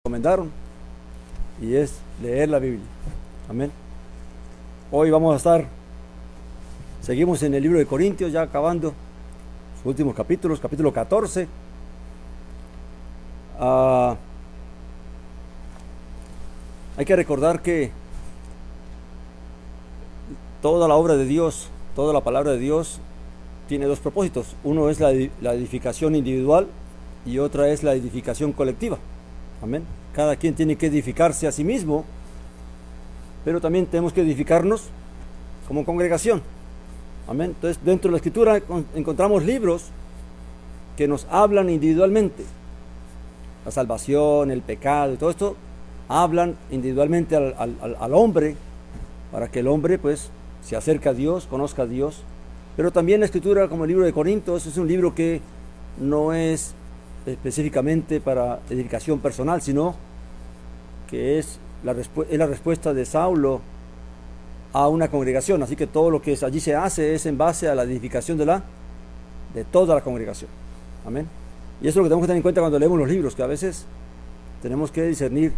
recomendaron, y es leer la Biblia. Amén. Hoy vamos a seguimos en el libro de Corintios, ya acabando sus últimos capítulos, capítulo 14. Hay que recordar que toda la obra de Dios, toda la palabra de Dios tiene dos propósitos. Uno es la edificación individual y otra es la edificación colectiva. Amén. Cada quien tiene que edificarse a sí mismo, pero también tenemos que edificarnos como congregación. Amén. Entonces, dentro de la Escritura encontramos libros que nos hablan individualmente. La salvación, el pecado y todo esto hablan individualmente al hombre, para que el hombre pues se acerque a Dios, conozca a Dios. Pero también la Escritura, como el libro de Corintios, es un libro que no es específicamente para edificación personal, sino que es la respuesta de Saulo a una congregación. Así que todo lo que allí se hace es en base a la edificación de toda la congregación. Amén. Y eso es lo que tenemos que tener en cuenta cuando leemos los libros, que a veces tenemos que discernir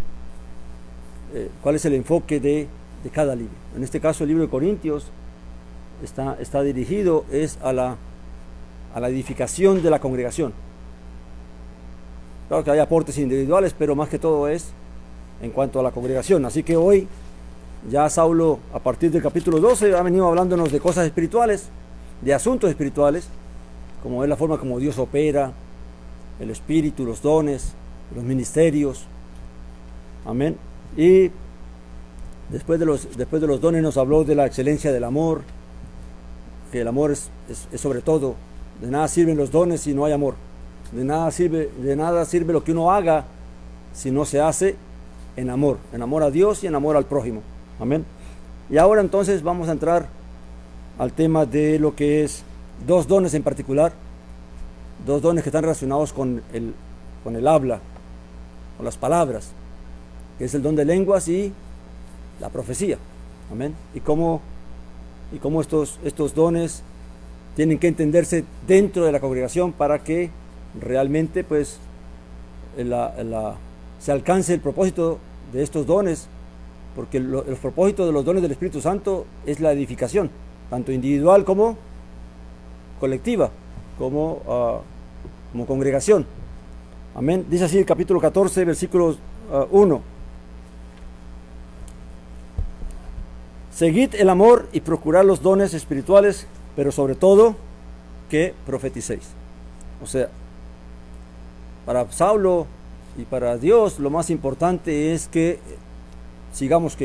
cuál es el enfoque de cada libro. En este caso, el libro de Corintios está dirigido a la edificación de la congregación. Claro que hay aportes individuales, pero más que todo es en cuanto a la congregación. Así que hoy ya Saulo, a partir del capítulo 12, ha venido hablándonos de cosas espirituales, de asuntos espirituales, como es la forma como Dios opera, el espíritu, los dones, los ministerios. Amén. Y después de los dones nos habló de la excelencia del amor, que el amor es sobre todo. De nada sirven los dones si no hay amor. De nada sirve lo que uno haga si no se hace en amor a Dios y en amor al prójimo. Amén. Y ahora entonces vamos a entrar al tema de lo que es dos dones en particular, dos dones que están relacionados con el habla, con las palabras, que es el don de lenguas y la profecía. Amén. Y cómo estos dones tienen que entenderse dentro de la congregación para que realmente pues se alcance el propósito de estos dones, porque el propósito de los dones del Espíritu Santo es la edificación, tanto individual como colectiva, como congregación. Amén. Dice así el capítulo 14, versículos 1. Seguid el amor y procurad los dones espirituales, pero sobre todo que profeticéis. O sea, para Saulo y para Dios lo más importante es que sigamos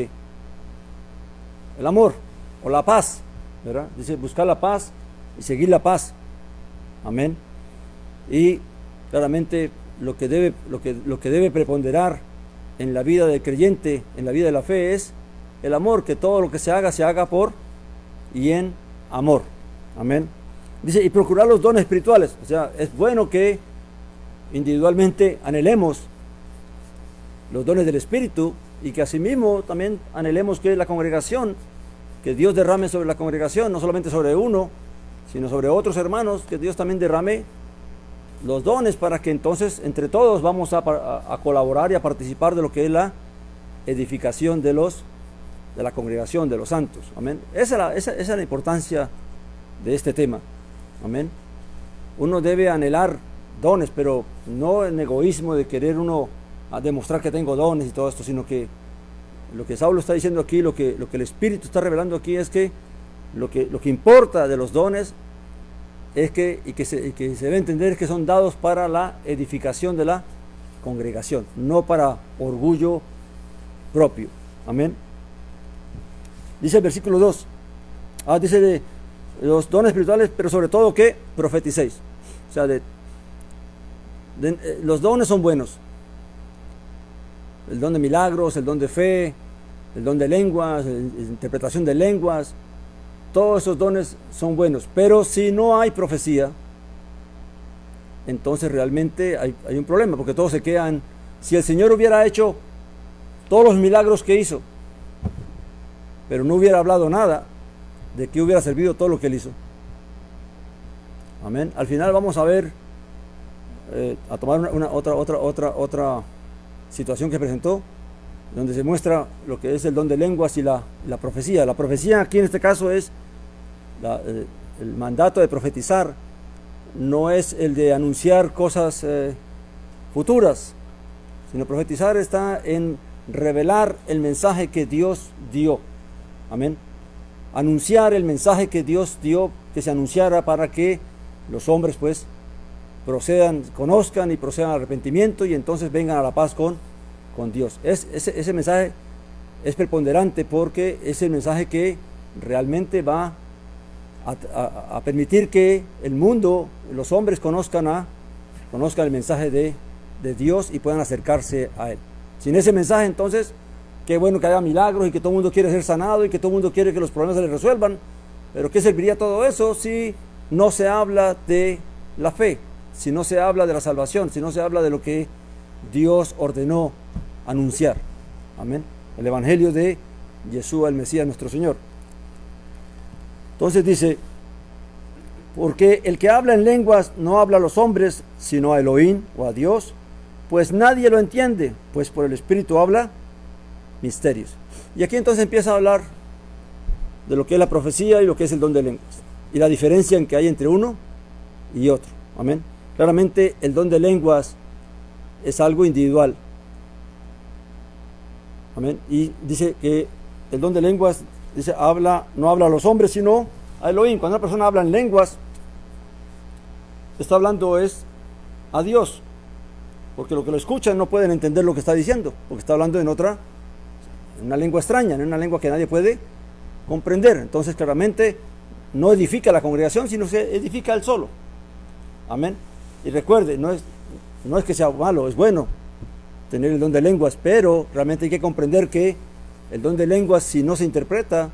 el amor o la paz, ¿verdad? Dice buscar la paz y seguir la paz. Amén. Y claramente lo que debe preponderar en la vida del creyente, en la vida de la fe, es el amor, que todo lo que se haga por y en amor. Amén. Dice, y procurar los dones espirituales. O sea, es bueno que individualmente anhelemos los dones del Espíritu, y que asimismo también anhelemos que la congregación, que Dios derrame sobre la congregación, no solamente sobre uno, sino sobre otros hermanos, que Dios también derrame los dones, para que entonces entre todos vamos a colaborar y a participar de lo que es la edificación de la congregación, de los santos. Amén. Esa es la importancia de este tema. Amén. Uno debe anhelar dones, pero no en egoísmo de querer uno a demostrar que tengo dones y todo esto, sino que lo que Saulo está diciendo aquí, lo que el Espíritu está revelando aquí, es que lo que importa de los dones es que se debe entender que son dados para la edificación de la congregación, no para orgullo propio. Amén. Dice el versículo 2, dice de los dones espirituales, pero sobre todo que profeticéis. O sea, los dones son buenos. El don de milagros, el don de fe, el don de lenguas, la interpretación de lenguas, todos esos dones son buenos. Pero si no hay profecía, entonces realmente hay un problema, porque todos se quedan. Si el Señor hubiera hecho todos los milagros que hizo, pero no hubiera hablado nada, ¿de qué hubiera servido todo lo que Él hizo? Amén. Al final vamos a ver, a tomar otra situación que presentó, donde se muestra lo que es el don de lenguas y la profecía. La profecía aquí en este caso es el mandato de profetizar, no es el de anunciar cosas futuras, sino profetizar está en revelar el mensaje que Dios dio. Amén. Anunciar el mensaje que Dios dio, que se anunciara para que los hombres pues procedan, conozcan y procedan al arrepentimiento y entonces vengan a la paz con Dios. Ese mensaje es preponderante porque es el mensaje que realmente va a permitir que el mundo, los hombres conozcan el mensaje de Dios y puedan acercarse a Él. Sin ese mensaje, entonces, qué bueno que haya milagros y que todo el mundo quiere ser sanado y que todo el mundo quiere que los problemas se les resuelvan, pero ¿qué serviría todo eso si no se habla de la fe, si no se habla de la salvación, si no se habla de lo que Dios ordenó anunciar? Amén. El evangelio de Yeshua el Mesías nuestro Señor. Entonces dice, porque el que habla en lenguas no habla a los hombres, sino a Elohim o a Dios, pues nadie lo entiende, pues por el Espíritu habla misterios. Y aquí entonces empieza a hablar de lo que es la profecía y lo que es el don de lenguas, y la diferencia en que hay entre uno y otro. Amén. Claramente el don de lenguas es algo individual. Amén. Y dice que el don de lenguas, dice, no habla a los hombres, sino a Elohim. Cuando una persona habla en lenguas, está hablando es a Dios, porque lo que lo escuchan no pueden entender lo que está diciendo, porque está hablando en una lengua extraña, en una lengua que nadie puede comprender. Entonces claramente no edifica la congregación, sino se edifica él solo. Amén. Y recuerde, no es que sea malo, es bueno tener el don de lenguas, pero realmente hay que comprender que el don de lenguas, si no se interpreta,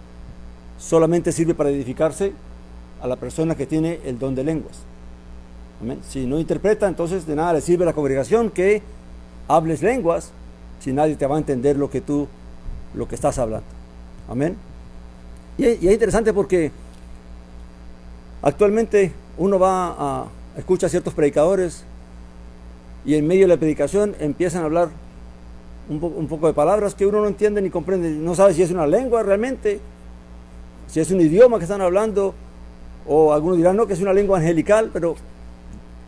solamente sirve para edificarse a la persona que tiene el don de lenguas. Amén. Si no interpreta, entonces de nada le sirve a la congregación que hables lenguas, si nadie te va a entender lo que estás hablando. Amén. Y es interesante porque actualmente uno escucha a ciertos predicadores y en medio de la predicación empiezan a hablar un poco de palabras que uno no entiende ni comprende, no sabe si es una lengua realmente, si es un idioma que están hablando, o algunos dirán no, que es una lengua angelical, pero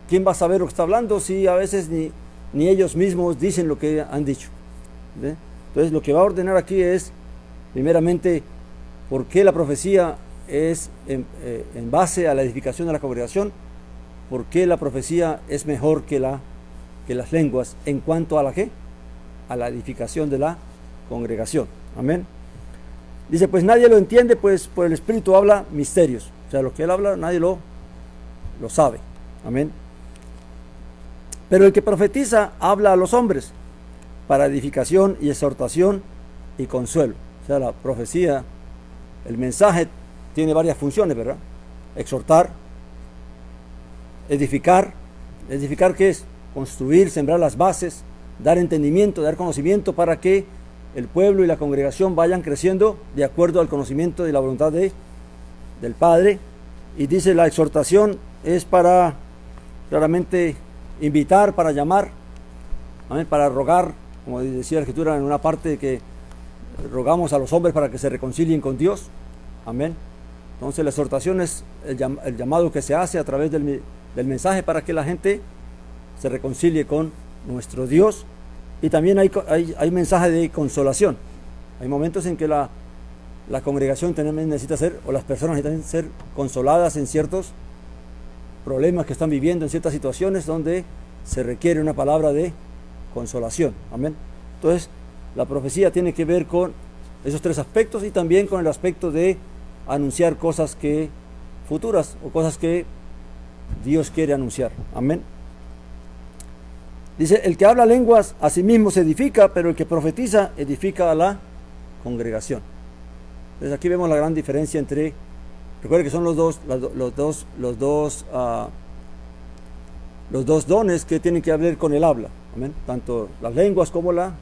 ¿quién va a saber lo que está hablando si a veces ni ellos mismos dicen lo que han dicho? ¿Ve? Entonces lo que va a ordenar aquí es primeramente por qué la profecía es en base a la edificación de la congregación, por qué la profecía es mejor que las lenguas en cuanto a a la edificación de la congregación. Amén. Dice, pues nadie lo entiende, pues por el Espíritu habla misterios. O sea, lo que él habla nadie lo sabe. Amén. Pero el que profetiza habla a los hombres para edificación y exhortación y consuelo. O sea, la profecía, el mensaje tiene varias funciones, ¿verdad? Exhortar, edificar. ¿Edificar qué es? Construir, sembrar las bases, dar entendimiento, dar conocimiento para que el pueblo y la congregación vayan creciendo de acuerdo al conocimiento y la voluntad del Padre. Y dice, la exhortación es para claramente invitar, para llamar, ¿amén? Para rogar, como decía la Escritura en una parte, que rogamos a los hombres para que se reconcilien con Dios. Amén. Entonces la exhortación es el llamado que se hace a través del mensaje para que la gente se reconcilie con nuestro Dios. Y también hay mensaje de consolación. Hay momentos en que la congregación también necesita ser, o las personas necesitan ser consoladas en ciertos problemas que están viviendo, en ciertas situaciones donde se requiere una palabra de consolación. Amén. Entonces la profecía tiene que ver con esos tres aspectos y también con el aspecto de anunciar cosas futuras o cosas que Dios quiere anunciar. Amén. Dice, el que habla lenguas a sí mismo se edifica, pero el que profetiza edifica a la congregación. Entonces aquí vemos la gran diferencia entre, recuerden que son los dos dones que tienen que ver con el habla. Amén. Tanto las lenguas como la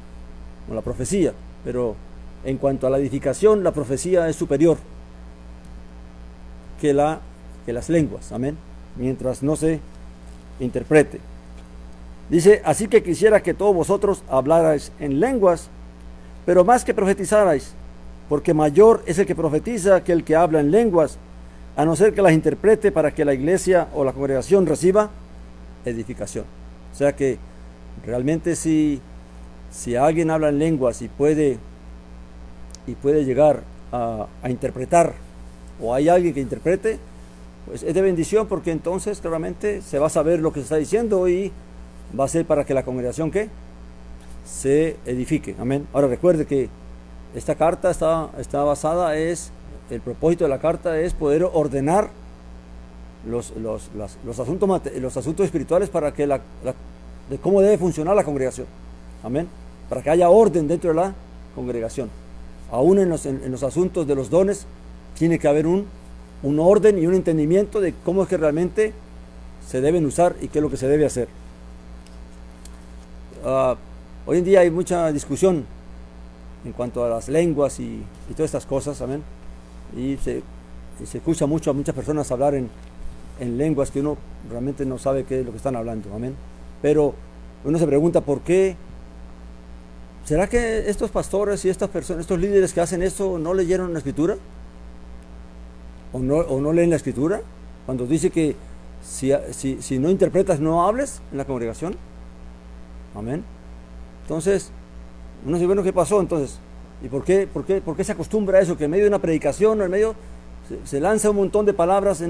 profecía. Pero en cuanto a la edificación, la profecía es superior que las lenguas. Amén. Mientras no se interprete. Dice, así que quisiera que todos vosotros hablarais en lenguas, pero más que profetizarais, porque mayor es el que profetiza que el que habla en lenguas, a no ser que las interprete para que la iglesia o la congregación reciba edificación. O sea que realmente si alguien habla en lenguas y puede llegar a interpretar, o hay alguien que interprete, pues es de bendición, porque entonces claramente se va a saber lo que se está diciendo y va a ser para que la congregación ¿qué? Se edifique. Amén. Ahora recuerde que esta carta está basada, el propósito de la carta es poder ordenar los asuntos espirituales para que de cómo debe funcionar la congregación. Amén. Para que haya orden dentro de la congregación. Aún en los asuntos de los dones tiene que haber un orden y un entendimiento de cómo es que realmente se deben usar y qué es lo que se debe hacer. Hoy en día hay mucha discusión en cuanto a las lenguas y todas estas cosas, amén. Y se escucha mucho a muchas personas hablar en lenguas que uno realmente no sabe qué es lo que están hablando, amén. Pero uno se pregunta por qué. ¿Será que estos pastores y estas personas, estos líderes que hacen esto, no leyeron la escritura? ¿O no leen la escritura? Cuando dice que si no interpretas, no hables en la congregación. Amén. Entonces, uno dice, bueno, ¿qué pasó entonces? ¿Y por qué se acostumbra a eso? Que en medio de una predicación o en medio se lanza un montón de palabras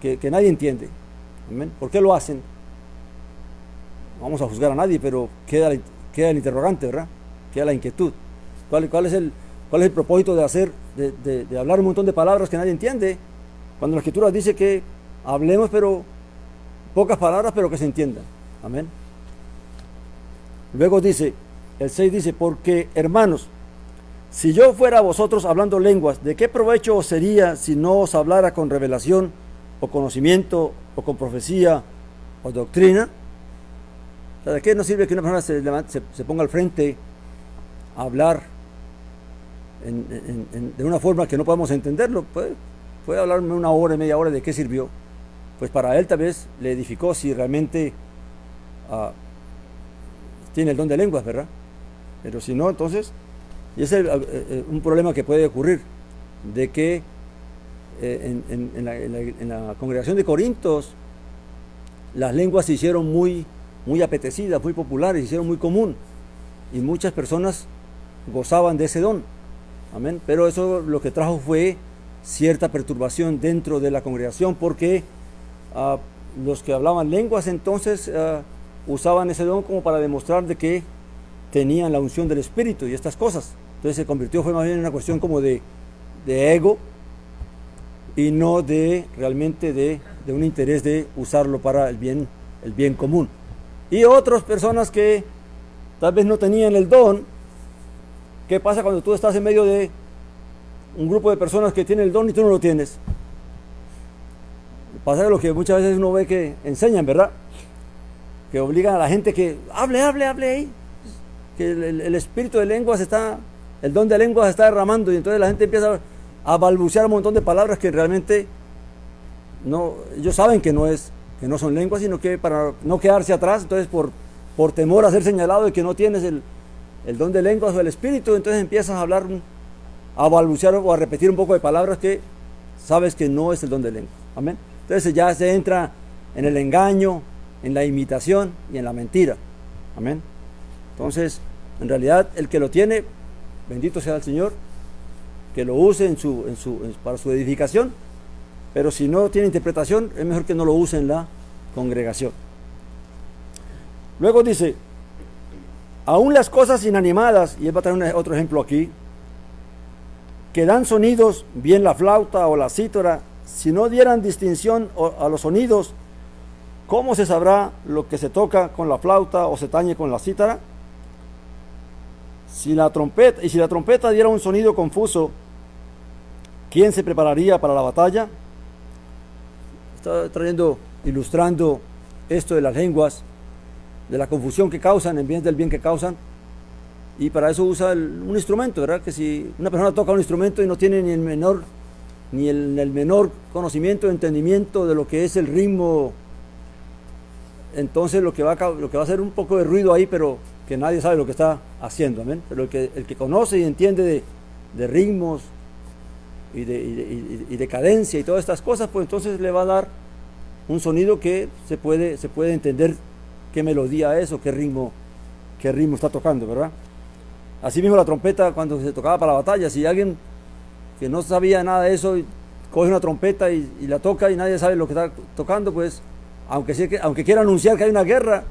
que nadie entiende. Amén. ¿Por qué lo hacen? No vamos a juzgar a nadie, pero queda el interrogante, ¿verdad? Queda la inquietud. ¿Cuál es el propósito de hablar un montón de palabras que nadie entiende? Cuando la escritura dice que hablemos, pero pocas palabras, pero que se entiendan. Amén. Luego dice, el 6 dice, porque hermanos, si yo fuera a vosotros hablando lenguas, ¿de qué provecho os sería si no os hablara con revelación o conocimiento o con profecía o doctrina? O sea, ¿de qué nos sirve que una persona se ponga al frente a hablar de una forma que no podemos entenderlo? Puede hablarme una hora, media hora, ¿de qué sirvió? Pues para él tal vez le edificó si realmente tiene el don de lenguas, ¿verdad? Pero si no, entonces, y ese es un problema que puede ocurrir, de que en la congregación de Corintios las lenguas se hicieron muy apetecidas, muy populares, se hicieron muy común, y muchas personas gozaban de ese don. Amén. Pero eso lo que trajo fue cierta perturbación dentro de la congregación, porque los que hablaban lenguas entonces usaban ese don como para demostrar de que tenían la unción del Espíritu y estas cosas. Entonces se convirtió, fue más bien en una cuestión como de ego, y no realmente de un interés de usarlo para el bien común. Y otras personas que tal vez no tenían el don. ¿Qué pasa cuando tú estás en medio de un grupo de personas que tienen el don y tú no lo tienes? Pasa lo que muchas veces uno ve que enseñan, ¿verdad? Que obligan a la gente que hable ahí. Que el espíritu de lenguas el don de lenguas está derramando, y entonces la gente empieza a balbucear un montón de palabras que realmente ellos saben que no son lenguas, sino que para no quedarse atrás, entonces por temor a ser señalado de que no tienes el don de lenguas o el espíritu, entonces empiezas a hablar, a balbucear o a repetir un poco de palabras que sabes que no es el don de lenguas. Amén. Entonces ya se entra en el engaño, en la imitación y en la mentira. Amén. Entonces, en realidad, el que lo tiene, bendito sea el Señor, que lo use para su edificación, pero si no tiene interpretación, es mejor que no lo use en la congregación. Luego dice, aún las cosas inanimadas, y él va a traer otro ejemplo aquí, que dan sonidos, bien la flauta o la cítara, si no dieran distinción a los sonidos, ¿cómo se sabrá lo que se toca con la flauta o se tañe con la cítara? Si la trompeta diera un sonido confuso, ¿quién se prepararía para la batalla? Está ilustrando esto de las lenguas, de la confusión que causan en vez del bien que causan, y para eso usa un instrumento, ¿verdad? Que si una persona toca un instrumento y no tiene ni el menor conocimiento o entendimiento de lo que es el ritmo entonces lo que va a hacer un poco de ruido ahí, pero que nadie sabe lo que está haciendo, amén. Pero el que conoce y entiende de ritmos y de cadencia y todas estas cosas, pues entonces le va a dar un sonido que se puede entender qué melodía es o qué ritmo está tocando, ¿verdad? Así mismo la trompeta, cuando se tocaba para la batalla, si alguien que no sabía nada de eso coge una trompeta y la toca y nadie sabe lo que está tocando, pues aunque quiera anunciar que hay una guerra,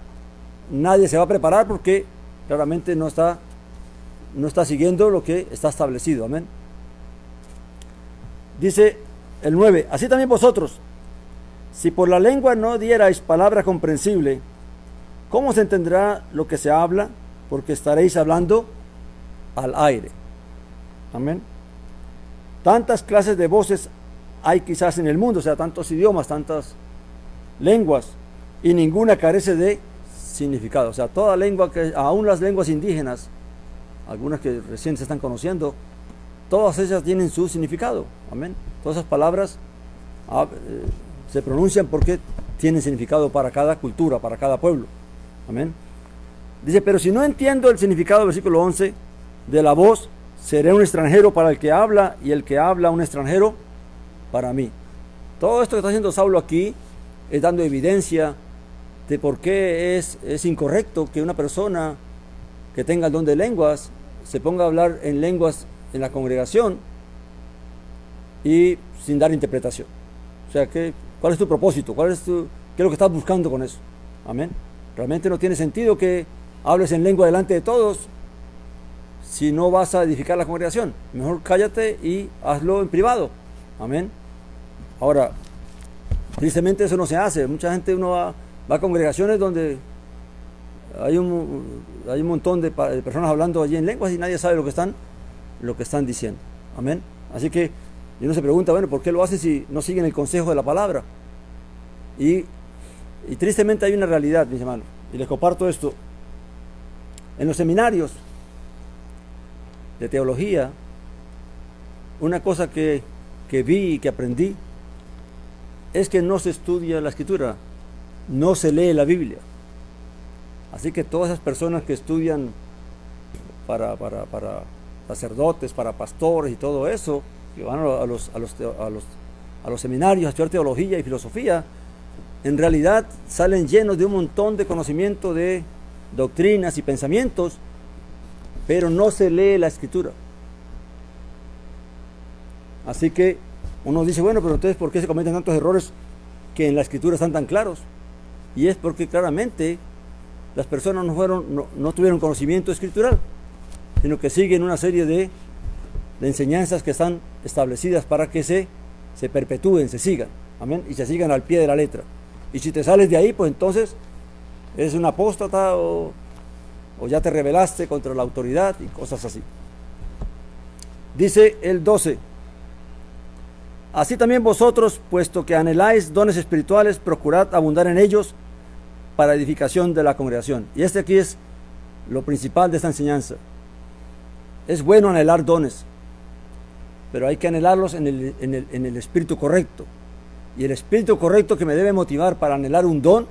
nadie se va a preparar porque claramente no está siguiendo lo que está establecido, amén. Dice el 9, así también vosotros, si por la lengua no dierais palabra comprensible, ¿cómo se entenderá lo que se habla? Porque estaréis hablando al aire. Amén. Tantas clases de voces hay quizás en el mundo, o sea, tantos idiomas, tantas lenguas, y ninguna carece de significado. O sea, toda lengua, aún las lenguas indígenas, algunas que recién se están conociendo, todas ellas tienen su significado. Amén. Todas esas palabras se pronuncian porque tienen significado para cada cultura, para cada pueblo. Amén. Dice, pero si no entiendo el significado, versículo 11, de la voz, seré un extranjero para el que habla y el que habla un extranjero para mí. Todo esto que está haciendo Saulo aquí es dando evidencia de por qué es incorrecto que una persona que tenga el don de lenguas se ponga a hablar en lenguas en la congregación y sin dar interpretación. O sea, ¿cuál es tu propósito? ¿Qué es lo que estás buscando con eso? Amén. Realmente no tiene sentido que hables en lengua delante de todos si no vas a edificar la congregación. Mejor cállate y hazlo en privado. Amén. Ahora, tristemente eso no se hace. Mucha gente, uno va a congregaciones donde hay un montón de personas hablando allí en lenguas y nadie sabe lo que están diciendo. Amén. Así que uno se pregunta, bueno, ¿por qué lo hacen si no siguen el consejo de la palabra? Y tristemente hay una realidad, mis hermanos, y les comparto esto. En los seminarios de teología, una cosa que vi y que aprendí es que no se estudia la Escritura, no se lee la Biblia. Así que todas esas personas que estudian para sacerdotes, para pastores y todo eso, que van a los seminarios a estudiar teología y filosofía, en realidad salen llenos de un montón de conocimiento de doctrinas y pensamientos, pero no se lee la Escritura. Así que uno dice, bueno, pero entonces ¿por qué se cometen tantos errores que en la Escritura están tan claros? Y es porque claramente las personas no tuvieron conocimiento escritural, sino que siguen una serie de enseñanzas que están establecidas para que se perpetúen, se sigan, amén, y se sigan al pie de la letra. Y si te sales de ahí, pues entonces eres un apóstata o ya te rebelaste contra la autoridad y cosas así. Dice el 12, así también vosotros, puesto que anheláis dones espirituales, procurad abundar en ellos para edificación de la congregación. Y aquí es lo principal de esta enseñanza. Es bueno anhelar dones, pero hay que anhelarlos en el espíritu correcto. Y el espíritu correcto que me debe motivar para anhelar un don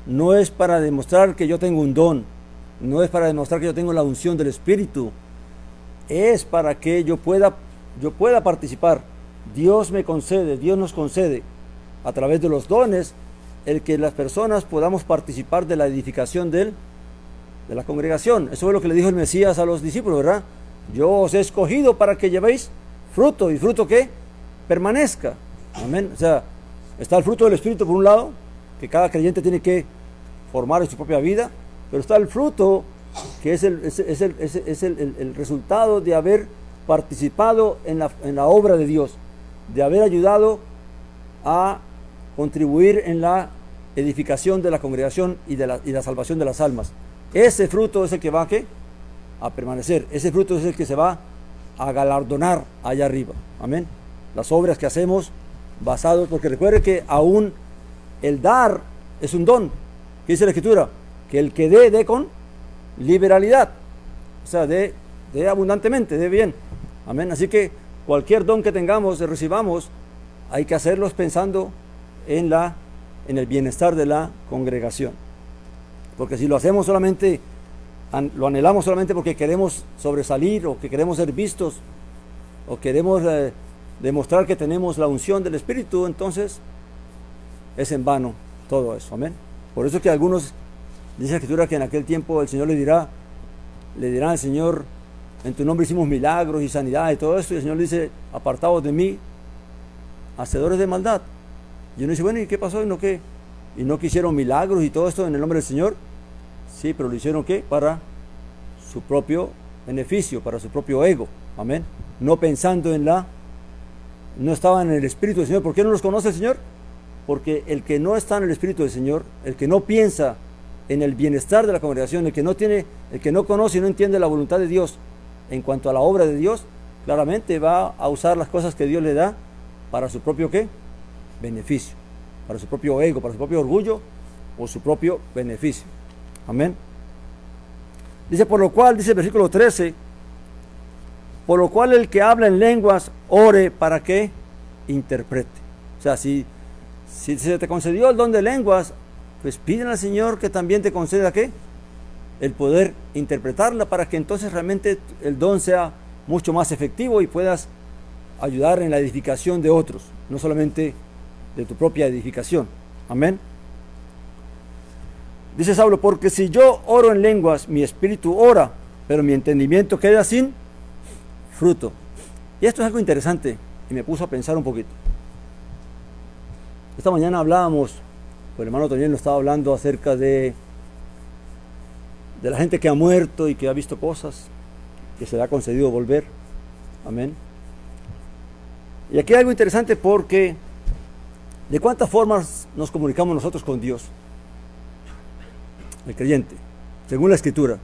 no es para demostrar que yo tengo un don, no es para demostrar que yo tengo la unción del Espíritu, es para que yo pueda participar. Dios nos concede a través de los dones el que las personas podamos participar de la edificación de la congregación. Eso es lo que le dijo el Mesías a los discípulos, ¿verdad? Yo os he escogido para que llevéis fruto, y fruto que permanezca. Amén. O sea, está el fruto del Espíritu por un lado, que cada creyente tiene que formar en su propia vida, pero está el fruto que es el resultado de haber participado en la obra de Dios, de haber ayudado a contribuir en la edificación de la congregación y la salvación de las almas. Ese fruto es el que va a permanecer, ese fruto es el que se va a galardonar allá arriba. Amén. Las obras que hacemos basados, porque recuerde que aún el dar es un don. ¿Qué dice la Escritura? Que el que dé con liberalidad, o sea, dé abundantemente, dé bien. Amén. Así que cualquier don que tengamos, recibamos, hay que hacerlos pensando en el bienestar de la congregación. Porque si lo hacemos solamente, lo anhelamos solamente porque queremos sobresalir o que queremos ser vistos o queremos demostrar que tenemos la unción del Espíritu, entonces es en vano todo eso. Amén. Por eso es que algunos, dice la Escritura, que en aquel tiempo el Señor le dirán al Señor: en tu nombre hicimos milagros y sanidad y todo esto, y el Señor le dice: apartaos de mí, hacedores de maldad. Y uno dice: bueno, ¿y qué pasó? ¿Y no quisieron milagros y todo esto en el nombre del Señor? Sí, pero lo hicieron ¿qué? Para su propio beneficio, para su propio ego. Amén. No pensando no estaban en el Espíritu del Señor. ¿Por qué no los conoce el Señor? Porque el que no está en el Espíritu del Señor, el que no piensa en el bienestar de la congregación, el que no conoce y no entiende la voluntad de Dios en cuanto a la obra de Dios, claramente va a usar las cosas que Dios le da para su propio ¿qué? Beneficio, para su propio ego, para su propio orgullo o su propio beneficio. Amén. Dice, por lo cual, dice el versículo 13, por lo cual el que habla en lenguas ore para que interprete. O sea, si se te concedió el don de lenguas, pues piden al Señor que también te conceda ¿qué? El poder interpretarla, para que entonces realmente el don sea mucho más efectivo y puedas ayudar en la edificación de otros, no solamente de tu propia edificación. Amén. Dice Saulo: porque si yo oro en lenguas, mi espíritu ora, pero mi entendimiento queda sin fruto. Y esto es algo interesante y me puso a pensar un poquito. Esta mañana hablábamos, el hermano también lo estaba hablando acerca de la gente que ha muerto y que ha visto cosas, que se le ha concedido volver. Amén. Y aquí hay algo interesante, porque ¿de cuántas formas nos comunicamos nosotros con Dios? El creyente, según la Escritura.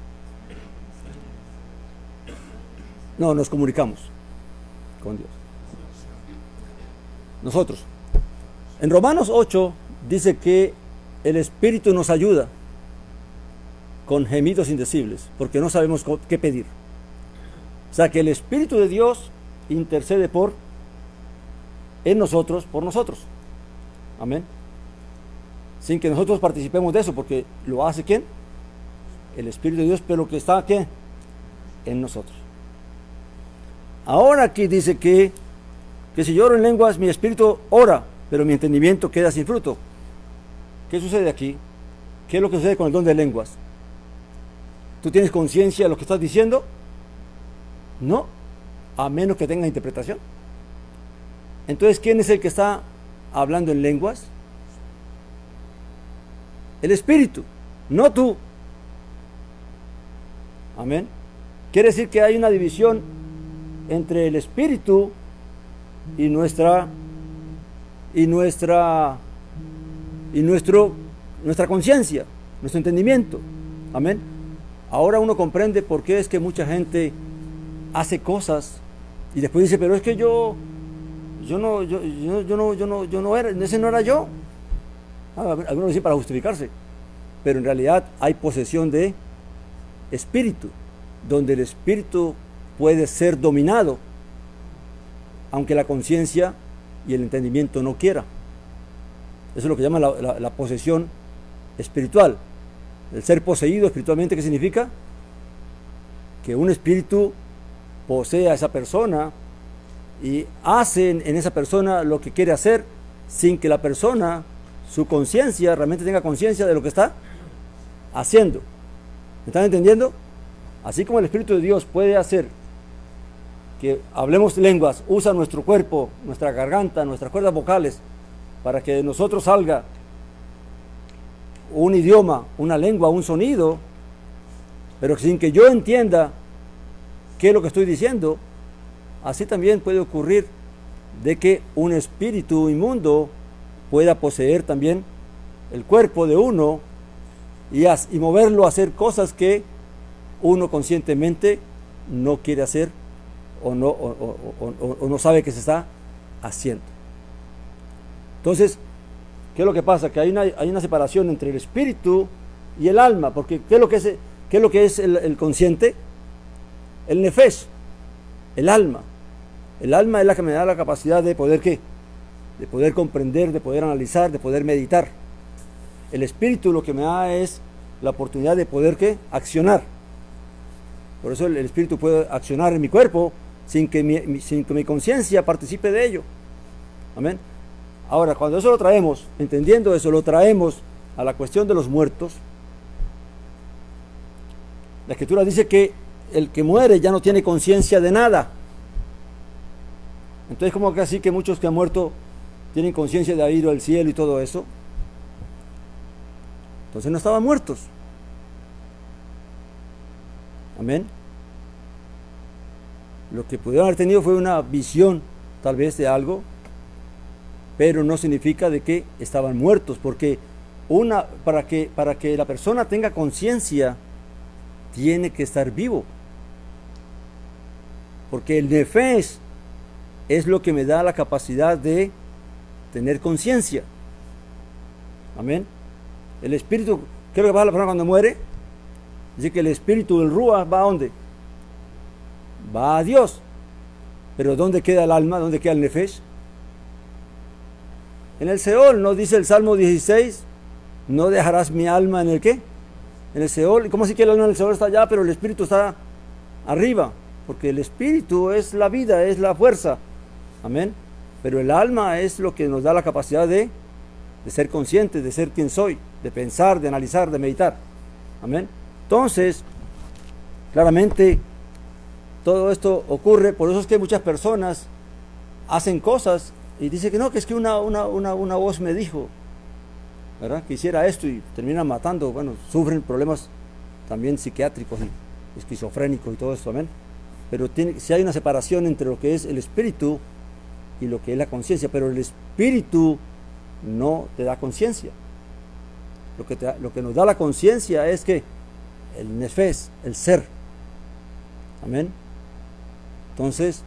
No, nos comunicamos con Dios. Nosotros. En Romanos 8 dice que el Espíritu nos ayuda con gemidos indecibles, porque no sabemos qué pedir. O sea que el Espíritu de Dios intercede en nosotros, por nosotros. Amén. Sin que nosotros participemos de eso, porque lo hace ¿quién? El Espíritu de Dios, pero que está ¿qué? En nosotros. Ahora aquí dice que si yo oro en lenguas, mi espíritu ora, pero mi entendimiento queda sin fruto. ¿Qué sucede aquí? ¿Qué es lo que sucede con el don de lenguas? ¿Tú tienes conciencia de lo que estás diciendo? No, a menos que tenga interpretación. Entonces, ¿quién es el que está hablando en lenguas? El Espíritu, no tú. Amén. Quiere decir que hay una división entre el Espíritu y nuestra conciencia, nuestro entendimiento. Amén. Ahora uno comprende por qué es que mucha gente hace cosas y después dice: pero es que yo no era, ese no era yo. Algunos dicen para justificarse, pero en realidad hay posesión de espíritu, donde el espíritu puede ser dominado, aunque la conciencia y el entendimiento no quiera. Eso es lo que llama la posesión espiritual. El ser poseído espiritualmente, ¿qué significa? Que un espíritu posee a esa persona y hace en esa persona lo que quiere hacer, sin que la persona, su conciencia, realmente tenga conciencia de lo que está haciendo. ¿Me están entendiendo? Así como el Espíritu de Dios puede hacer que hablemos lenguas, usa nuestro cuerpo, nuestra garganta, nuestras cuerdas vocales, para que de nosotros salga un idioma, una lengua, un sonido, pero sin que yo entienda qué es lo que estoy diciendo. Así también puede ocurrir de que un espíritu inmundo pueda poseer también el cuerpo de uno y moverlo a hacer cosas que uno conscientemente no quiere hacer o no sabe que se está haciendo. Entonces, ¿qué es lo que pasa? Que hay una separación entre el espíritu y el alma, porque ¿qué es lo que es el consciente? El nefesh, el alma. El alma es la que me da la capacidad de poder ¿qué? De poder comprender, de poder analizar, de poder meditar. El espíritu lo que me da es la oportunidad de poder ¿qué? Accionar. Por eso el espíritu puede accionar en mi cuerpo sin que mi conciencia participe de ello. Amén. Ahora, cuando eso lo traemos, entendiendo eso, lo traemos a la cuestión de los muertos, la Escritura dice que el que muere ya no tiene conciencia de nada. Entonces, como que así que muchos que han muerto tienen conciencia de haber ido al cielo y todo eso. Entonces no estaban muertos. Amén. Lo que pudieron haber tenido fue una visión, tal vez, de algo, pero no significa de que estaban muertos, porque para que la persona tenga conciencia, tiene que estar vivo. Porque el nefesh es lo que me da la capacidad de tener conciencia. Amén. El espíritu, ¿qué es lo que pasa a la persona cuando muere? Dice que el espíritu del Ruach va a ¿dónde? Va a Dios. Pero ¿dónde queda el alma? ¿Dónde queda el nefesh? En el Seol. ¿No dice el Salmo 16? ¿No dejarás mi alma en el qué? En el Seol. ¿Cómo así que el alma en el Seol está allá, pero el espíritu está arriba? Porque el espíritu es la vida, es la fuerza. Amén. Pero el alma es lo que nos da la capacidad de ser consciente, de ser quien soy, de pensar, de analizar, de meditar. Amén. Entonces, claramente, todo esto ocurre. Por eso es que muchas personas hacen cosas y dicen que no, que es que una voz me dijo, ¿verdad?, que hiciera esto, y terminan matando. Bueno, sufren problemas también psiquiátricos y esquizofrénicos y todo eso. Amén. Pero si hay una separación entre lo que es el espíritu y lo que es la conciencia, pero el espíritu no te da conciencia. Lo que nos da la conciencia es que el nefesh, el ser. Amén. Entonces,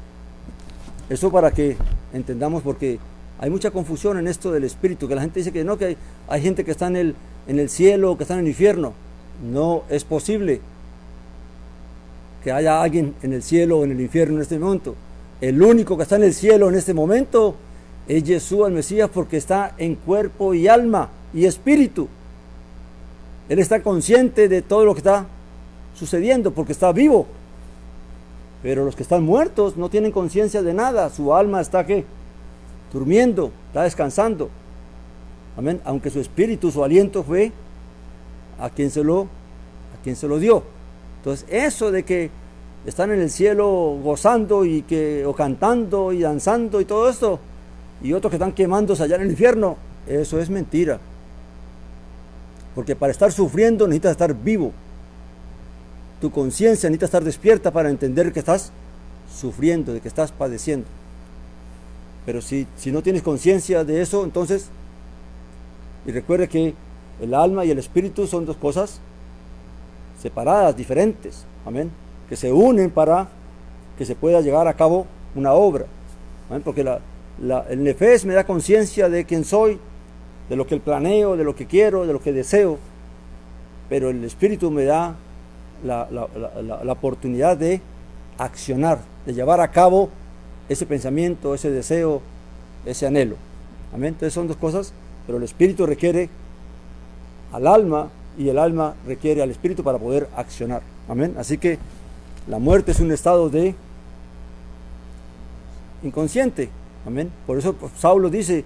eso para que entendamos, porque hay mucha confusión en esto del espíritu, que la gente dice que no, que hay gente que está en el cielo, que está en el infierno. No es posible que haya alguien en el cielo o en el infierno en este momento. El único que está en el cielo en este momento es Jesús el Mesías, porque está en cuerpo y alma y espíritu. Él está consciente de todo lo que está sucediendo porque está vivo. Pero los que están muertos no tienen conciencia de nada. Su alma está ¿qué? Durmiendo, está descansando. Amén. Aunque su espíritu, su aliento fue a quien se lo dio. Entonces, eso de que están en el cielo gozando o cantando y danzando y todo esto, y otros que están quemándose allá en el infierno, eso es mentira. Porque para estar sufriendo necesitas estar vivo. Tu conciencia necesita estar despierta para entender que estás sufriendo, de que estás padeciendo. Pero si no tienes conciencia de eso, entonces, y recuerde que el alma y el espíritu son dos cosas separadas, diferentes, amén, que se unen para que se pueda llevar a cabo una obra. Amén. Porque el nefesh me da conciencia de quién soy, de lo que planeo, de lo que quiero, de lo que deseo, pero el espíritu me da la oportunidad de accionar, de llevar a cabo ese pensamiento, ese deseo, ese anhelo. Amén. Entonces son dos cosas, pero el espíritu requiere al alma y el alma requiere al espíritu para poder accionar. Amén. Así que la muerte es un estado de inconsciente. Amén. Por eso Saulo dice,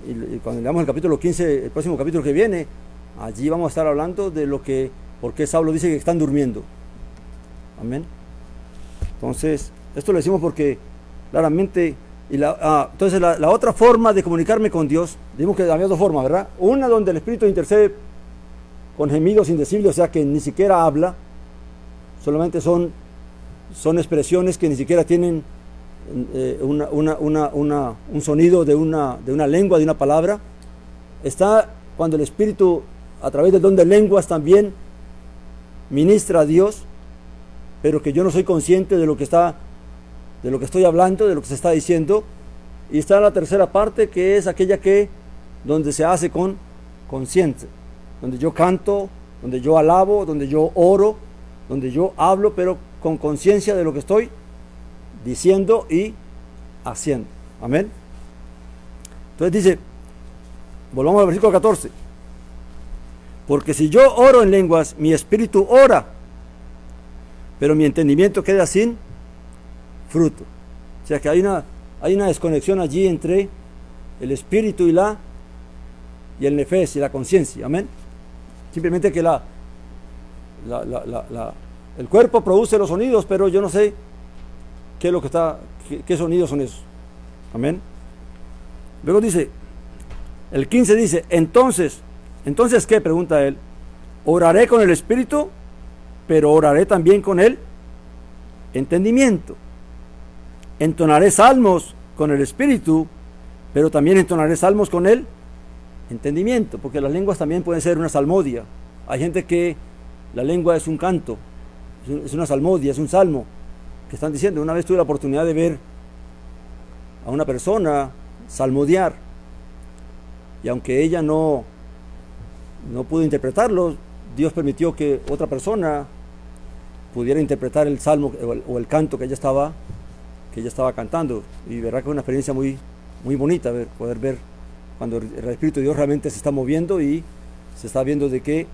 y cuando leamos el capítulo 15, el próximo capítulo que viene, allí vamos a estar hablando de por qué Saulo dice que están durmiendo. Amén. Entonces, esto lo decimos porque claramente, entonces la otra forma de comunicarme con Dios, dijimos que había dos formas, ¿verdad? Una donde el Espíritu intercede con gemidos indecibles, o sea que ni siquiera habla, solamente son expresiones que ni siquiera tienen un sonido de una lengua, de una palabra. Está cuando el Espíritu, a través del don de lenguas, también ministra a Dios, pero que yo no soy consciente de lo que estoy hablando, de lo que se está diciendo. Y está la tercera parte, que es aquella donde se hace con conciencia, donde yo canto, donde yo alabo, donde yo oro, donde yo hablo, pero con conciencia de lo que estoy diciendo y haciendo. Amén. Entonces dice, volvamos al versículo 14. Porque si yo oro en lenguas, mi espíritu ora, pero mi entendimiento queda sin fruto. O sea que hay una desconexión allí entre el espíritu y el nefes y la conciencia. Amén. Simplemente que el cuerpo produce los sonidos, pero yo no sé qué sonidos son esos. Amén. Luego dice, el 15 dice, entonces ¿qué? Pregunta él. Oraré con el espíritu, pero oraré también con el entendimiento. Entonaré salmos con el espíritu, pero también entonaré salmos con el entendimiento, porque las lenguas también pueden ser una salmodia. Hay gente que la lengua es un canto, es una salmodia, es un salmo que están diciendo. Una vez tuve la oportunidad de ver a una persona salmodiar, y aunque ella no pudo interpretarlo, Dios permitió que otra persona pudiera interpretar el salmo o el canto que ella estaba cantando, y verá que es una experiencia muy, muy bonita poder ver cuando el Espíritu de Dios realmente se está moviendo y se está viendo de que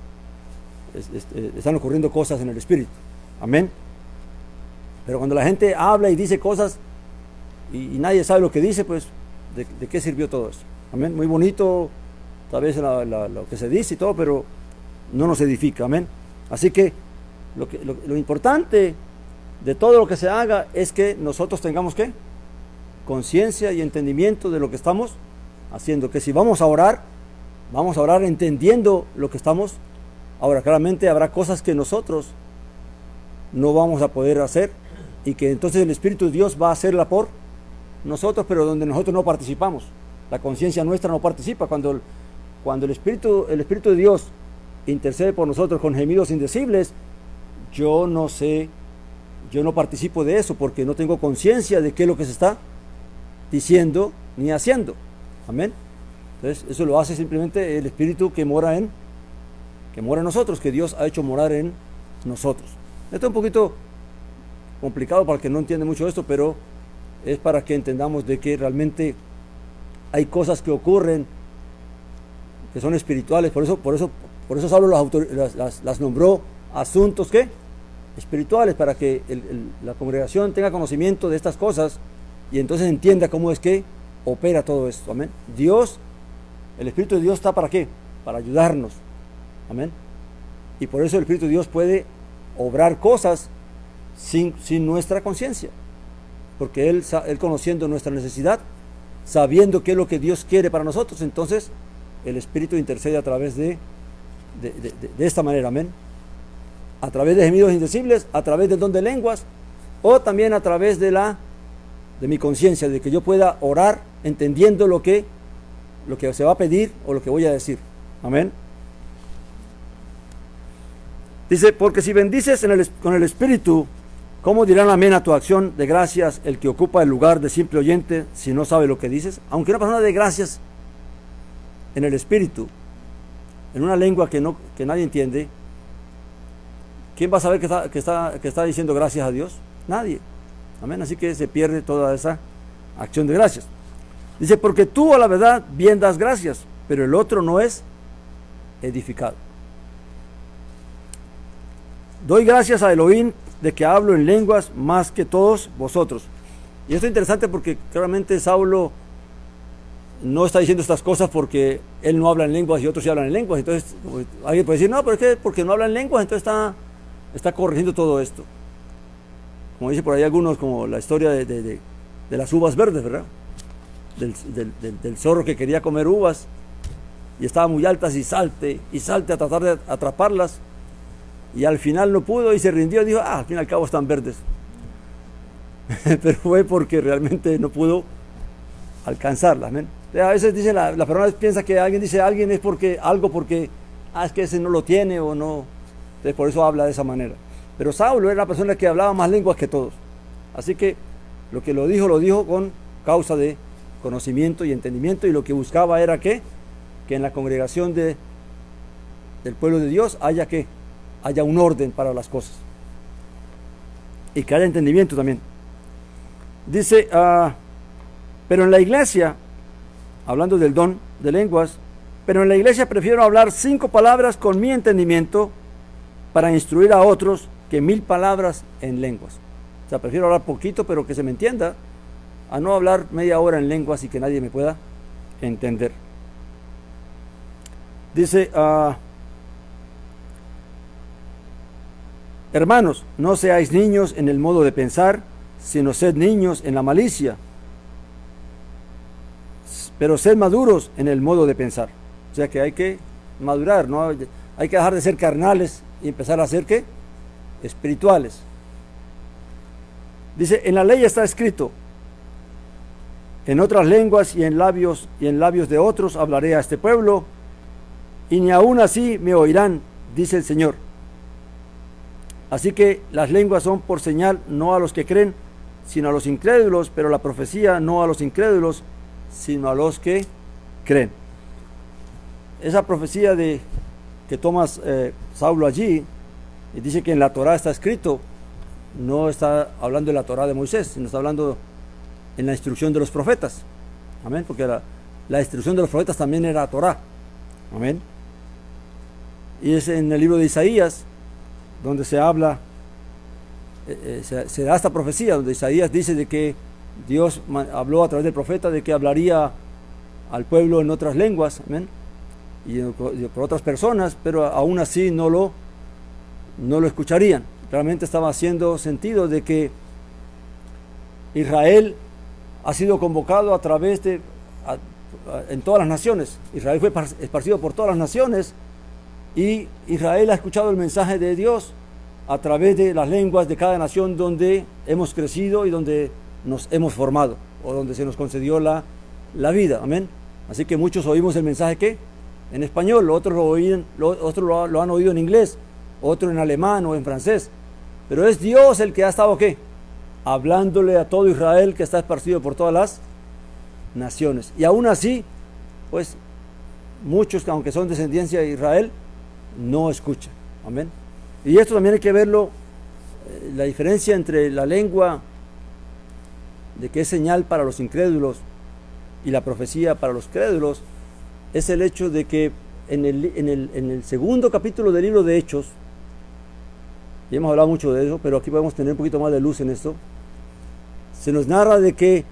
están ocurriendo cosas en el Espíritu. Amén. Pero cuando la gente habla y dice cosas y nadie sabe lo que dice, pues ¿de qué sirvió todo eso? Amén. Muy bonito tal vez lo que se dice y todo, pero no nos edifica. Amén. Así que lo importante de todo lo que se haga es que nosotros tengamos ¿qué? Conciencia y entendimiento de lo que estamos haciendo. Que si vamos a orar entendiendo lo que estamos. Ahora, claramente habrá cosas que nosotros no vamos a poder hacer, y que entonces el Espíritu de Dios va a hacerla por nosotros, pero donde nosotros no participamos. La conciencia nuestra no participa. Cuando el Espíritu de Dios intercede por nosotros con gemidos indecibles, yo no participo de eso, porque no tengo conciencia de qué es lo que se está diciendo ni haciendo. Amén. Entonces eso lo hace simplemente el Espíritu que mora en nosotros, que Dios ha hecho morar en nosotros. Esto es un poquito complicado para el que no entiende mucho esto, pero es para que entendamos de que realmente hay cosas que ocurren que son espirituales. Por eso Saulo las nombró asuntos ¿qué? Espirituales, para que la congregación tenga conocimiento de estas cosas y entonces entienda cómo es que opera todo esto. Amén. El Espíritu de Dios está ¿para qué? Para ayudarnos. Amén. Y por eso el Espíritu de Dios puede obrar cosas sin nuestra conciencia, porque Él conociendo nuestra necesidad, sabiendo qué es lo que Dios quiere para nosotros, entonces el Espíritu intercede a través de esta manera. Amén. A través de gemidos indecibles, a través del don de lenguas, o también a través de mi conciencia, de que yo pueda orar entendiendo lo que se va a pedir o lo que voy a decir. Amén. Dice, porque si bendices con el Espíritu, ¿cómo dirán amén a tu acción de gracias el que ocupa el lugar de simple oyente si no sabe lo que dices? Aunque una persona de gracias en el Espíritu, en una lengua que nadie entiende, ¿quién va a saber que está diciendo gracias a Dios? Nadie. Amén. Así que se pierde toda esa acción de gracias. Dice, porque tú a la verdad bien das gracias, pero el otro no es edificado. Doy gracias a Elohim de que hablo en lenguas más que todos vosotros. Y esto es interesante porque claramente Saulo no está diciendo estas cosas porque él no habla en lenguas y otros sí hablan en lenguas. Entonces alguien puede decir, no, pero es que porque no habla en lenguas, entonces está corrigiendo todo esto. Como dice por ahí algunos, como la historia de las uvas verdes, ¿verdad? Del zorro que quería comer uvas y estaban muy altas y salte a tratar de atraparlas, y al final no pudo y se rindió y dijo, al fin y al cabo están verdes. Pero fue porque realmente no pudo alcanzarlas. ¿Ven? A veces dice la persona piensa que alguien dice alguien es porque es que ese no lo tiene o no, entonces por eso habla de esa manera. Pero Saulo era la persona que hablaba más lenguas que todos, así que lo que lo dijo con causa de conocimiento y entendimiento, y lo que buscaba era que en la congregación del pueblo de Dios haya un orden para las cosas y que haya entendimiento también. Dice, pero en la iglesia, hablando del don de lenguas, pero en la iglesia prefiero hablar 5 palabras con mi entendimiento para instruir a otros que 1000 palabras en lenguas. O sea, prefiero hablar poquito, pero que se me entienda, a no hablar media hora en lenguas y que nadie me pueda entender. Dice, hermanos, no seáis niños en el modo de pensar, sino sed niños en la malicia, pero sed maduros en el modo de pensar. O sea que hay que madurar, ¿no? Hay que dejar de ser carnales y empezar a ser, ¿qué? Espirituales. Dice, en la ley está escrito, en otras lenguas y en labios de otros hablaré a este pueblo, y ni aún así me oirán, dice el Señor. Así que las lenguas son por señal no a los que creen, sino a los incrédulos, pero la profecía no a los incrédulos, sino a los que creen. Esa profecía que toma Saulo allí, y dice que en la Torá está escrito, no está hablando de la Torá de Moisés, sino está hablando en la instrucción de los profetas. Amén, porque la instrucción de los profetas también era Torá. Amén. Y es en el libro de Isaías donde se habla, se da esta profecía, donde Isaías dice de que Dios habló a través del profeta de que hablaría al pueblo en otras lenguas, amén, y por otras personas, pero aún así no lo escucharían. Realmente estaba haciendo sentido de que Israel ha sido convocado a través en todas las naciones. Israel fue esparcido por todas las naciones y Israel ha escuchado el mensaje de Dios a través de las lenguas de cada nación donde hemos crecido y donde nos hemos formado, o donde se nos concedió la vida, amén. Así que muchos oímos el mensaje que en español, otros lo han oído en inglés, otros en alemán o en francés, pero es Dios el que ha estado ¿qué? Hablándole a todo Israel que está esparcido por todas las naciones. Y aún así, pues muchos, aunque son descendencia de Israel, no escuchan, amén. Y esto también hay que verlo, la diferencia entre la lengua, de que es señal para los incrédulos, y la profecía para los crédulos, es el hecho de que en el segundo capítulo del libro de Hechos, y hemos hablado mucho de eso, pero aquí podemos tener un poquito más de luz en esto, se nos narra de que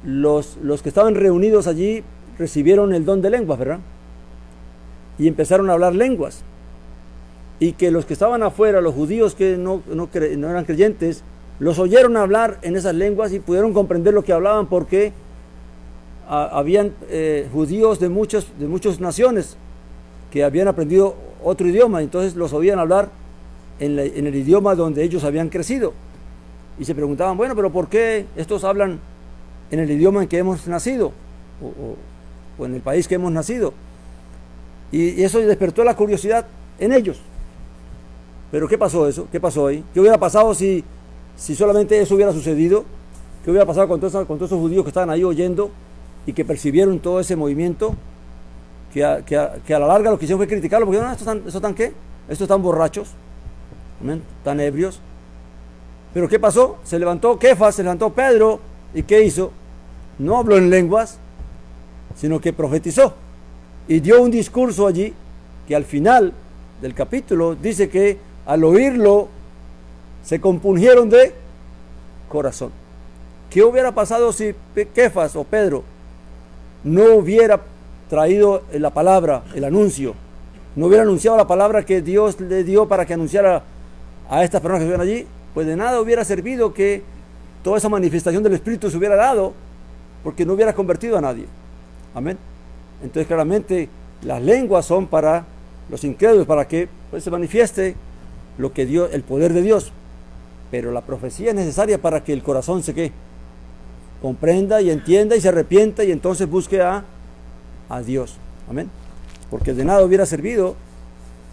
los que estaban reunidos allí recibieron el don de lenguas, ¿verdad? Y empezaron a hablar lenguas, y que los que estaban afuera, los judíos que no eran creyentes, los oyeron hablar en esas lenguas y pudieron comprender lo que hablaban, porque habían judíos de muchas naciones que habían aprendido otro idioma, entonces los oían hablar en el idioma donde ellos habían crecido, y se preguntaban, bueno, pero ¿por qué estos hablan en el idioma en que hemos nacido, o en el país que hemos nacido? Y eso despertó la curiosidad en ellos. Pero ¿qué pasó eso? ¿Qué pasó ahí? ¿Qué hubiera pasado si solamente eso hubiera sucedido? ¿Qué hubiera pasado con todos esos judíos que estaban ahí oyendo y que percibieron todo ese movimiento? Que a la larga lo que hicieron fue criticarlo, porque no, ¿estos están qué? Estos están borrachos, ¿amén? Están ebrios. Pero ¿qué pasó? Se levantó Kefas, se levantó Pedro, ¿y qué hizo? No habló en lenguas, sino que profetizó y dio un discurso allí que al final del capítulo dice que al oírlo se compungieron de corazón. ¿Qué hubiera pasado si Kefas o Pedro no hubiera traído la palabra, el anuncio, no hubiera anunciado la palabra que Dios le dio para que anunciara a estas personas que estuvieron allí? Pues de nada hubiera servido que toda esa manifestación del Espíritu se hubiera dado, porque no hubiera convertido a nadie. Amén. Entonces claramente las lenguas son para los incrédulos, para que pues se manifieste lo que Dios, el poder de Dios. Pero la profecía es necesaria para que el corazón se comprenda y entienda y se arrepienta, y entonces busque a Dios. Amén. Porque de nada hubiera servido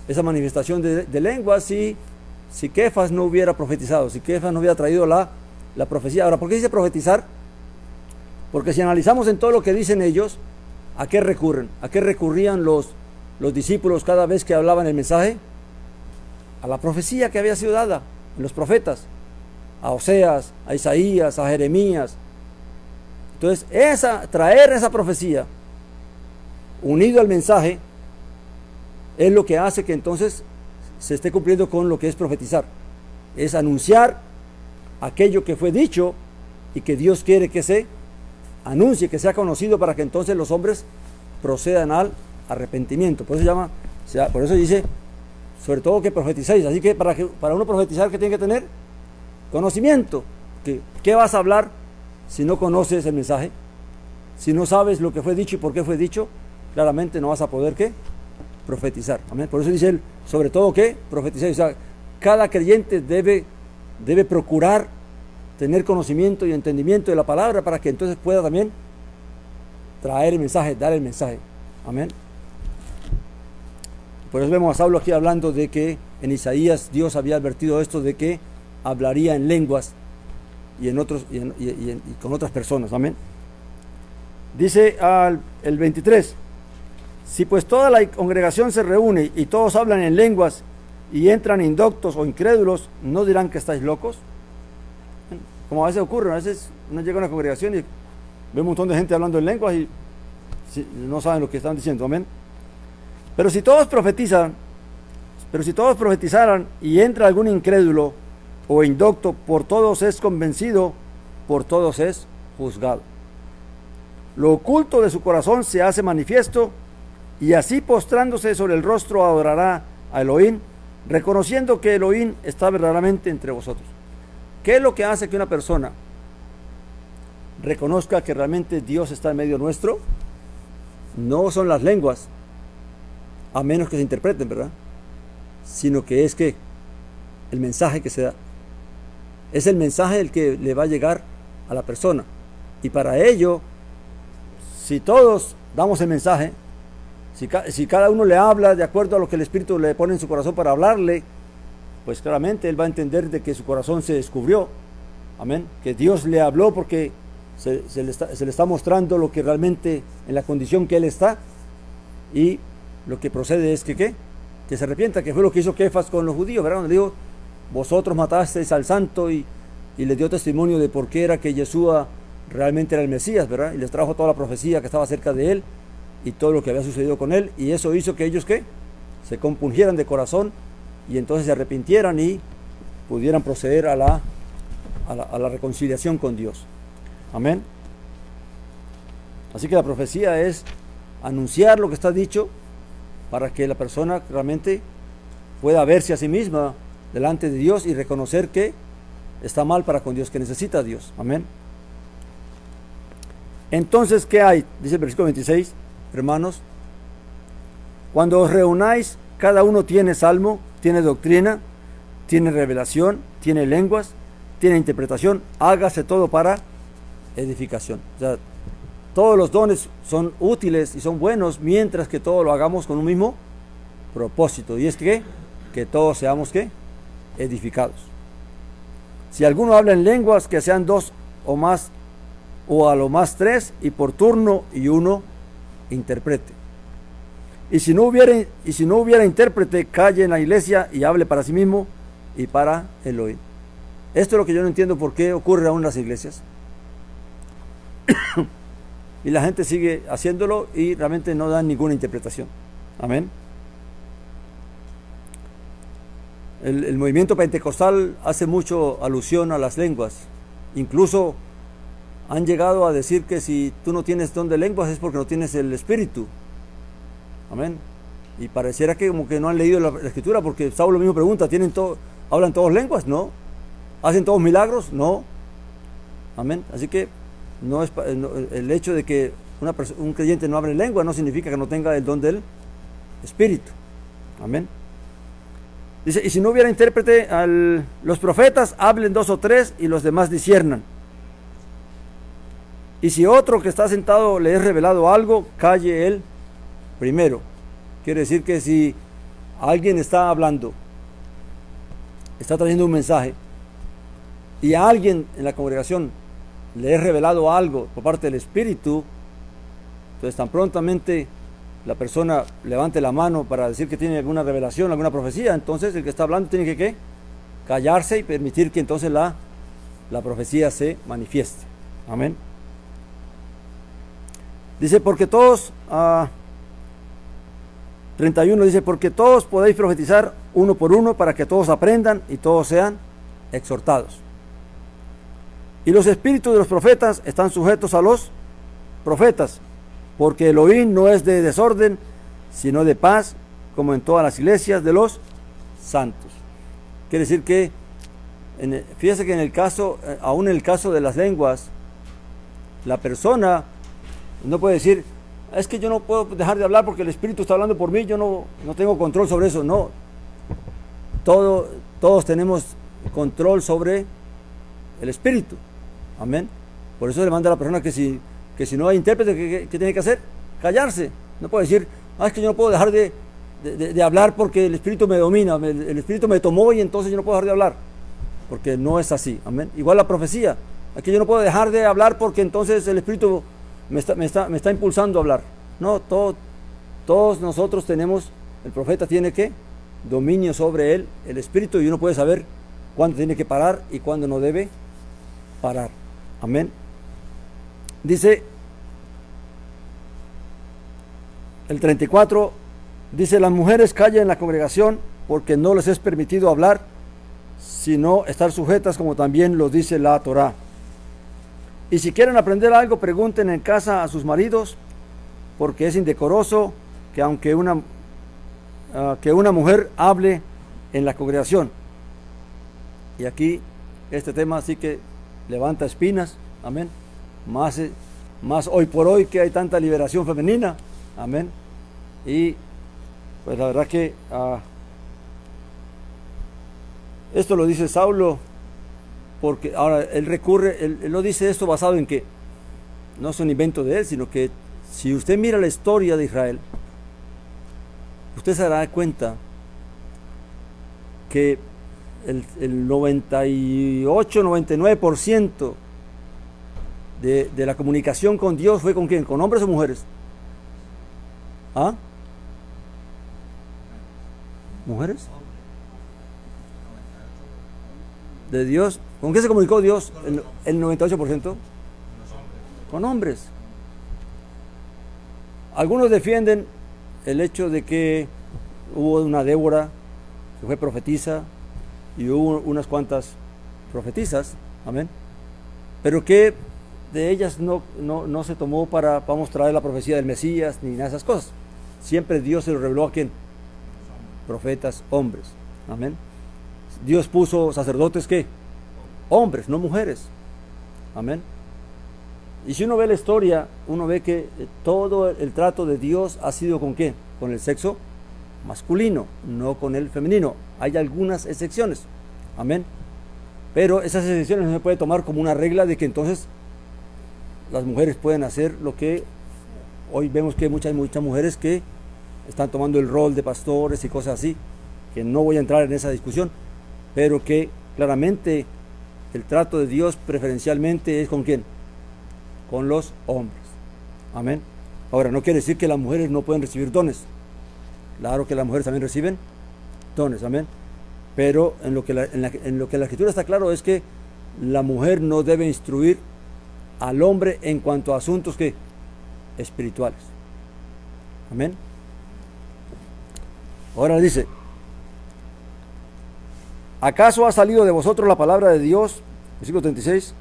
esa manifestación de lenguas si Kefas no hubiera profetizado, si Kefas no hubiera traído la profecía. Ahora, ¿por qué dice profetizar? Porque si analizamos en todo lo que dicen ellos, ¿a qué recurren? ¿A qué recurrían los discípulos cada vez que hablaban el mensaje? A la profecía que había sido dada en los profetas, a Oseas, a Isaías, a Jeremías. Entonces, traer esa profecía unido al mensaje, es lo que hace que entonces se esté cumpliendo con lo que es profetizar. Es anunciar aquello que fue dicho y que Dios quiere que se anuncie, que sea conocido, para que entonces los hombres procedan al arrepentimiento. Por eso por eso dice, sobre todo que profeticéis. Así que para uno profetizar, ¿qué tiene que tener? Conocimiento. ¿Qué vas a hablar si no conoces el mensaje? Si no sabes lo que fue dicho y por qué fue dicho, claramente no vas a poder, ¿qué? Profetizar. Amén. Por eso dice él, sobre todo que profetizar. O sea, cada creyente debe procurar tener conocimiento y entendimiento de la palabra, para que entonces pueda también traer el mensaje, dar el mensaje. Amén. Por eso vemos a Saulo aquí hablando de que en Isaías Dios había advertido esto, de que hablaría en lenguas y con otras personas. Amén. Dice el 23: si pues toda la congregación se reúne y todos hablan en lenguas y entran indoctos o incrédulos, ¿no dirán que estáis locos? Como a veces ocurre, a veces uno llega a una congregación y ve un montón de gente hablando en lenguas y no saben lo que están diciendo. Amén. Pero si todos profetizaran y entra algún incrédulo o indocto, por todos es convencido, por todos es juzgado. Lo oculto de su corazón se hace manifiesto, y así postrándose sobre el rostro adorará a Elohim, reconociendo que Elohim está verdaderamente entre vosotros. ¿Qué es lo que hace que una persona reconozca que realmente Dios está en medio nuestro? No son las lenguas, a menos que se interpreten, ¿verdad? Sino que es que el mensaje que se da. Es el mensaje el que le va a llegar a la persona. Y para ello, si todos damos el mensaje, si cada uno le habla de acuerdo a lo que el Espíritu le pone en su corazón para hablarle, pues claramente él va a entender de que su corazón se descubrió. Amén. Que Dios le habló porque se le está mostrando lo que realmente, en la condición que él está, y lo que procede es que se arrepienta, que fue lo que hizo Kefas con los judíos, ¿verdad? Donde dijo, vosotros matasteis al santo, y le dio testimonio de por qué era que Yeshua realmente era el Mesías, ¿verdad? Y les trajo toda la profecía que estaba cerca de él y todo lo que había sucedido con él, y eso hizo que ellos se compungieran de corazón y entonces se arrepintieran y pudieran proceder a la reconciliación con Dios. Amén. Así que la profecía es anunciar lo que está dicho, para que la persona realmente pueda verse a sí misma delante de Dios y reconocer que está mal para con Dios, que necesita a Dios. Amén. Entonces, ¿qué hay? Dice el versículo 26, hermanos: cuando os reunáis, cada uno tiene salmo, tiene doctrina, tiene revelación, tiene lenguas, tiene interpretación, hágase todo para edificación. O sea, todos los dones son útiles y son buenos, mientras que todo lo hagamos con un mismo propósito, y es que todos seamos edificados. Si alguno habla en lenguas, que sean 2 o más, o a lo más 3, y por turno, y uno interprete. Y si no hubiera intérprete, calle en la iglesia y hable para sí mismo y para Elohim. Esto es lo que yo no entiendo, por qué ocurre aún en las iglesias. Y la gente sigue haciéndolo y realmente no dan ninguna interpretación. Amén. El movimiento pentecostal hace mucho alusión a las lenguas. Incluso han llegado a decir que si tú no tienes don de lenguas es porque no tienes el Espíritu. Amén. Y pareciera que como que no han leído la Escritura, porque Saulo mismo pregunta, ¿hablan todos lenguas? No. ¿Hacen todos milagros? No. Amén. Así que el hecho de que un creyente no hable lengua no significa que no tenga el don del Espíritu. Amén. Dice, y si no hubiera intérprete, los profetas hablen 2 o 3 y los demás disciernan. Y si otro que está sentado le es revelado algo, calle él primero. Quiere decir que si alguien está hablando, está trayendo un mensaje, y a alguien en la congregación le es revelado algo por parte del Espíritu, entonces tan prontamente la persona levante la mano para decir que tiene alguna revelación, alguna profecía, entonces el que está hablando tiene que callarse y permitir que entonces la profecía se manifieste. Amén. Dice, porque todos 31 dice, porque todos podéis profetizar uno por uno para que todos aprendan y todos sean exhortados. Y los espíritus de los profetas están sujetos a los profetas, porque Elohim no es de desorden, sino de paz, como en todas las iglesias de los santos. Quiere decir que, fíjese que en el caso, aún en el caso de las lenguas, la persona no puede decir, es que yo no puedo dejar de hablar porque el Espíritu está hablando por mí, yo no tengo control sobre eso. No, todos tenemos control sobre el Espíritu. Amén. Por eso le manda a la persona que si no hay intérprete, ¿qué tiene que hacer? Callarse. No puede decir, es que yo no puedo dejar de hablar porque el Espíritu me domina, el Espíritu me tomó y entonces yo no puedo dejar de hablar. Porque no es así. Amén. Igual la profecía. Aquí yo no puedo dejar de hablar porque entonces el Espíritu me está impulsando a hablar. No, todos nosotros tenemos, el profeta tiene que dominio sobre él, el Espíritu, y uno puede saber cuándo tiene que parar y cuándo no debe parar. Amén. Dice el 34, dice, las mujeres callan en la congregación porque no les es permitido hablar, sino estar sujetas, como también lo dice la Torá. Y si quieren aprender algo, pregunten en casa a sus maridos, porque es indecoroso que aunque una mujer hable en la congregación. Y aquí este tema sí que levanta espinas, amén. Más hoy por hoy que hay tanta liberación femenina, amén. Y pues la verdad que esto lo dice Saulo, porque ahora él no dice esto basado en que no es un invento de él, sino que si usted mira la historia de Israel, usted se dará cuenta que el 98-99% de la comunicación con Dios fue con quién, con hombres o mujeres. ¿Ah? ¿Mujeres? De Dios. ¿Con qué se comunicó Dios el 98%? Con hombres. Algunos defienden el hecho de que hubo una Débora que fue profetisa y hubo unas cuantas profetisas, amén, pero que de ellas no se tomó para mostrar la profecía del Mesías ni nada de esas cosas. Siempre Dios se lo reveló a quién, profetas, hombres, amén. Dios puso sacerdotes, ¿qué? Hombres, no mujeres, amén. Y si uno ve la historia, uno ve que todo el trato de Dios ha sido ¿con qué? Con el sexo masculino, no con el femenino. Hay algunas excepciones, amén. Pero esas excepciones no se puede tomar como una regla de que entonces las mujeres pueden hacer lo que hoy vemos que hay muchas mujeres que están tomando el rol de pastores y cosas así, que no voy a entrar en esa discusión, pero que claramente el trato de Dios preferencialmente es ¿con quién? Con los hombres, amén. Ahora, no quiere decir que las mujeres no pueden recibir dones. Claro que las mujeres también reciben dones, amén. Pero en lo que la Escritura está claro es que la mujer no debe instruir al hombre en cuanto a asuntos que espirituales, amén. Ahora dice, ¿acaso ha salido de vosotros la palabra de Dios? Versículo 36.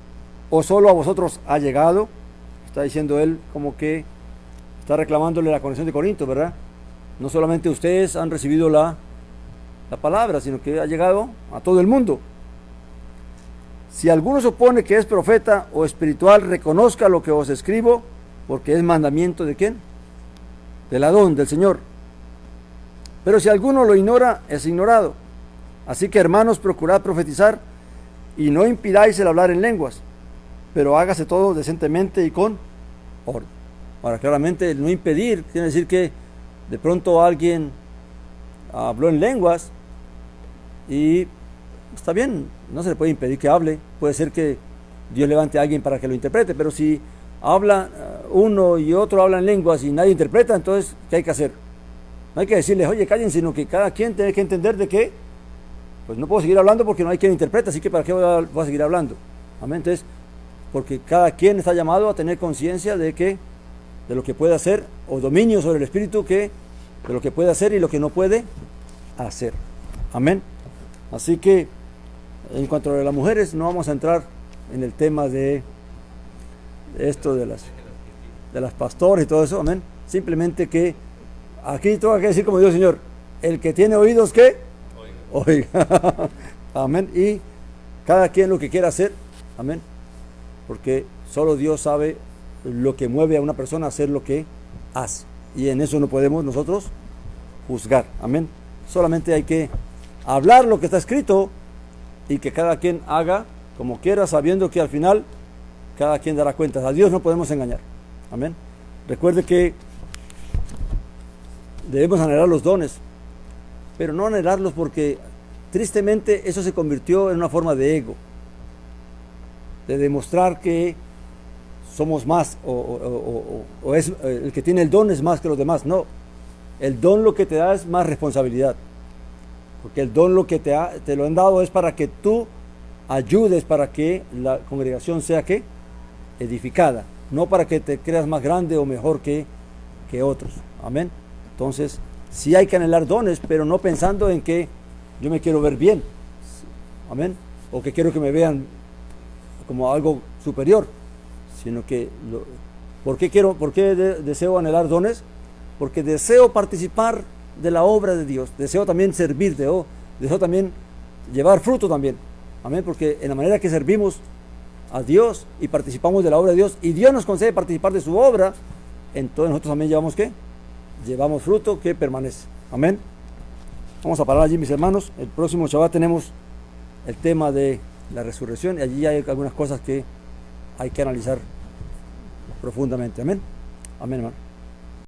¿O solo a vosotros ha llegado? Está diciendo él como que está reclamándole la conexión de Corinto, ¿verdad? No solamente ustedes han recibido la palabra, sino que ha llegado a todo el mundo. Si alguno supone que es profeta o espiritual, reconozca lo que os escribo, porque es mandamiento ¿de quién? Del Adón, del Señor. Pero si alguno lo ignora, es ignorado. Así que, hermanos, procurad profetizar y no impidáis el hablar en lenguas, pero hágase todo decentemente y con orden. Ahora, claramente, el no impedir quiere decir que de pronto alguien habló en lenguas y está bien, no se le puede impedir que hable. Puede ser que Dios levante a alguien para que lo interprete, pero si habla uno y otro habla en lenguas y nadie interpreta, entonces, ¿qué hay que hacer? No hay que decirles, oye, callen, sino que cada quien tiene que entender de que, pues no puedo seguir hablando porque no hay quien interprete, así que ¿para qué voy a seguir hablando? Amén. Entonces, porque cada quien está llamado a tener conciencia de lo que puede hacer o dominio sobre el espíritu que de lo que puede hacer y lo que no puede hacer. Amén. Así que en cuanto a las mujeres, no vamos a entrar en el tema de esto de las pastores y todo eso. Amén. Simplemente que aquí tengo que decir como Dios, Señor, el que tiene oídos, ¿qué? Oiga. Amén. Y cada quien lo que quiera hacer. Amén. Porque solo Dios sabe lo que mueve a una persona a hacer lo que hace. Y en eso no podemos nosotros juzgar. Amén. Solamente hay que hablar lo que está escrito y que cada quien haga como quiera, sabiendo que al final cada quien dará cuentas. A Dios no podemos engañar. Amén. Recuerde que debemos anhelar los dones, pero no anhelarlos porque tristemente eso se convirtió en una forma de ego, de demostrar que somos más o es el que tiene el don es más que los demás. No, el don lo que te da es más responsabilidad, porque el don lo que te lo han dado es para que tú ayudes para que la congregación sea ¿qué? Edificada, no para que te creas más grande o mejor que otros. Amén. Entonces sí hay que anhelar dones, pero no pensando en que yo me quiero ver bien, amén, o que quiero que me vean como algo superior, sino que ¿por qué deseo anhelar dones? Porque deseo participar de la obra de Dios, deseo también servir, deseo también llevar fruto también, amén, porque en la manera que servimos a Dios y participamos de la obra de Dios y Dios nos concede participar de su obra, entonces nosotros también llevamos ¿qué? Llevamos fruto que permanece, amén. Vamos a parar allí, mis hermanos. El próximo Shabbat tenemos el tema de la resurrección y allí hay algunas cosas que hay que analizar profundamente, amén, amén, hermano.